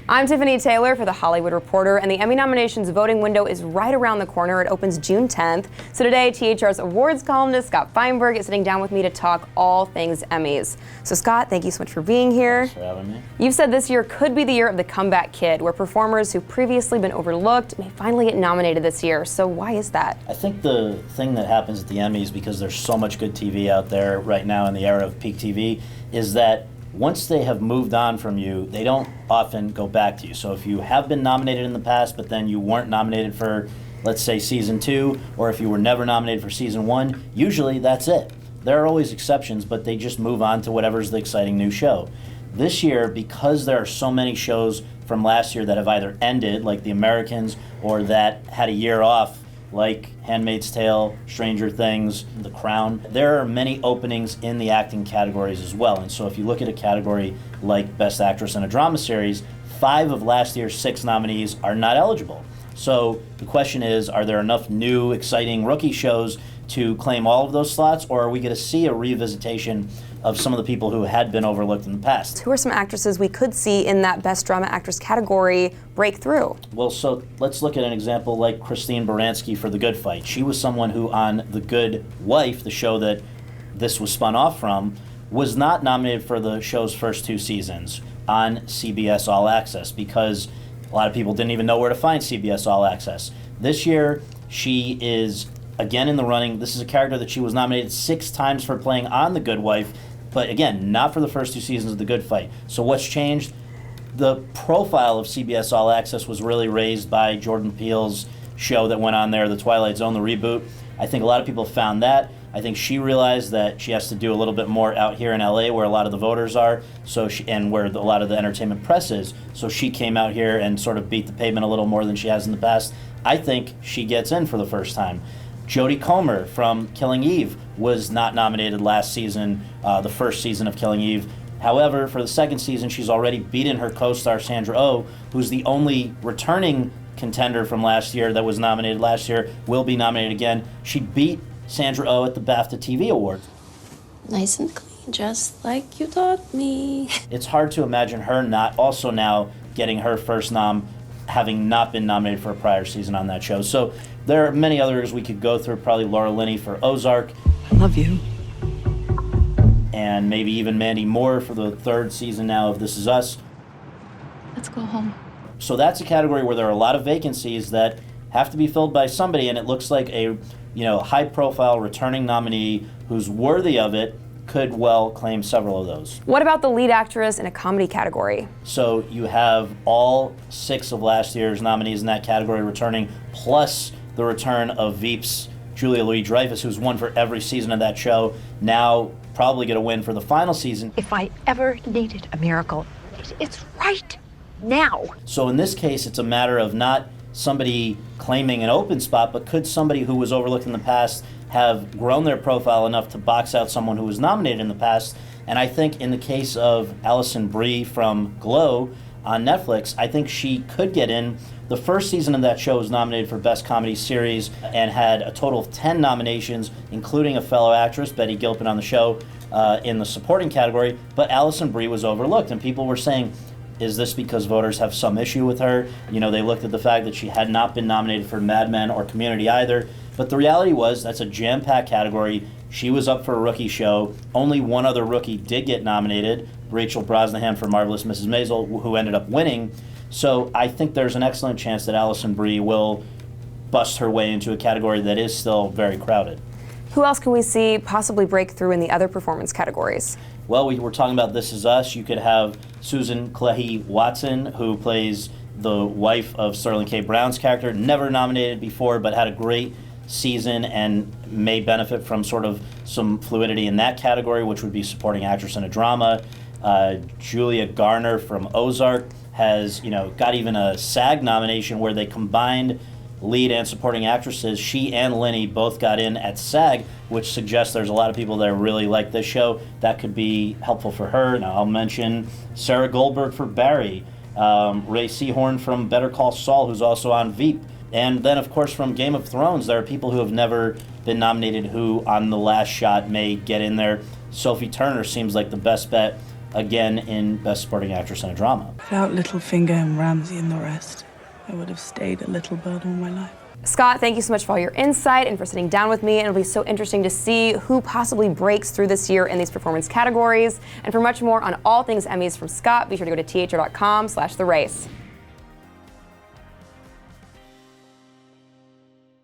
I'm Tiffany Taylor for The Hollywood Reporter, and the Emmy nominations voting window is right around the corner. It opens June 10th. So today, THR's awards columnist Scott Feinberg is sitting down with me to talk all things Emmys. So Scott, thank you so much for being here. Thanks for having me. You've said this year could be the year of the comeback kid, where performers who've previously been overlooked may finally get nominated this year. So why is that? I think the thing that happens at the Emmys, because there's so much good TV out there right now in the era of peak TV, is that once they have moved on from you, they don't often go back to you. So if you have been nominated in the past, but then you weren't nominated for, let's say, season 2, or if you were never nominated for season 1, usually that's it. There are always exceptions, but they just move on to whatever's the exciting new show. This year, because there are so many shows from last year that have either ended, like The Americans, or that had a year off, like Handmaid's Tale, Stranger Things, The Crown. There are many openings in the acting categories as well. And so if you look at a category like Best Actress in a Drama Series, 5 of last year's 6 nominees are not eligible. So the question is, are there enough new, exciting rookie shows to claim all of those slots, or are we going to see a revisitation of some of the people who had been overlooked in the past? Who are some actresses we could see in that Best Drama Actress category break through? Well, so let's look at an example like Christine Baranski for The Good Fight. She was someone who on The Good Wife, the show that this was spun off from, was not nominated for the show's first 2 seasons on CBS All Access because a lot of people didn't even know where to find CBS All Access. This year, she is again in the running. This is a character that she was nominated 6 times for playing on The Good Wife, but again, not for the first 2 seasons of The Good Fight. So what's changed? The profile of CBS All Access was really raised by Jordan Peele's show that went on there, The Twilight Zone, the reboot. I think a lot of people found that. I think she realized that she has to do a little bit more out here in LA where a lot of the voters are, and where a lot of the entertainment press is. So she came out here and sort of beat the pavement a little more than she has in the past. I think she gets in for the first time. Jodie Comer from Killing Eve was not nominated last season, the first season of Killing Eve. However, for the second season, she's already beaten her co-star Sandra Oh, who's the only returning contender from last year that was nominated last year, will be nominated again. She beat Sandra Oh at the BAFTA TV Awards. Nice and clean, just like you taught me. It's hard to imagine her not also now getting her first nom, having not been nominated for a prior season on that show. So there are many others we could go through, probably Laura Linney for Ozark. I love you. And maybe even Mandy Moore for the 3rd season now of This Is Us. Let's go home. So that's a category where there are a lot of vacancies that have to be filled by somebody, and it looks like a high-profile returning nominee who's worthy of it could well claim several of those. What about the lead actress in a comedy category? So you have all 6 of last year's nominees in that category returning, plus the return of Veep's Julia Louis-Dreyfus, who's won for every season of that show, now probably going to win for the final season. If I ever needed a miracle, it's right now. So in this case, it's a matter of not somebody claiming an open spot, but could somebody who was overlooked in the past have grown their profile enough to box out someone who was nominated in the past? And I think in the case of Alison Brie from Glow on Netflix, I think she could get in. The first season of that show was nominated for Best Comedy Series and had a total of 10 nominations, including a fellow actress, Betty Gilpin, on the show in the supporting category. But Alison Brie was overlooked, and people were saying, is this because voters have some issue with her? They looked at the fact that she had not been nominated for Mad Men or Community either. But the reality was that's a jam-packed category. She was up for a rookie show. Only one other rookie did get nominated, Rachel Brosnahan for Marvelous Mrs. Maisel, who ended up winning. So I think there's an excellent chance that Alison Brie will bust her way into a category that is still very crowded. Who else can we see possibly break through in the other performance categories? Well, we were talking about This Is Us. You could have Susan Clehy Watson, who plays the wife of Sterling K. Brown's character, never nominated before, but had a great season and may benefit from sort of some fluidity in that category, which would be supporting actress in a drama. Julia Garner from Ozark has, got even a SAG nomination where they combined lead and supporting actresses. She and Linney both got in at SAG, which suggests there's a lot of people that really like this show. That could be helpful for her. Now, I'll mention Sarah Goldberg for Barry, Ray Seahorn from Better Call Saul, who's also on Veep. And then, of course, from Game of Thrones, there are people who have never been nominated who, on the last shot, may get in there. Sophie Turner seems like the best bet again in Best Supporting Actress in a Drama. Without Littlefinger and Ramsay and the rest, I would have stayed a little bird all my life. Scott, thank you so much for all your insight and for sitting down with me. It'll be so interesting to see who possibly breaks through this year in these performance categories. And for much more on all things Emmys from Scott, be sure to go to thr.com/therace.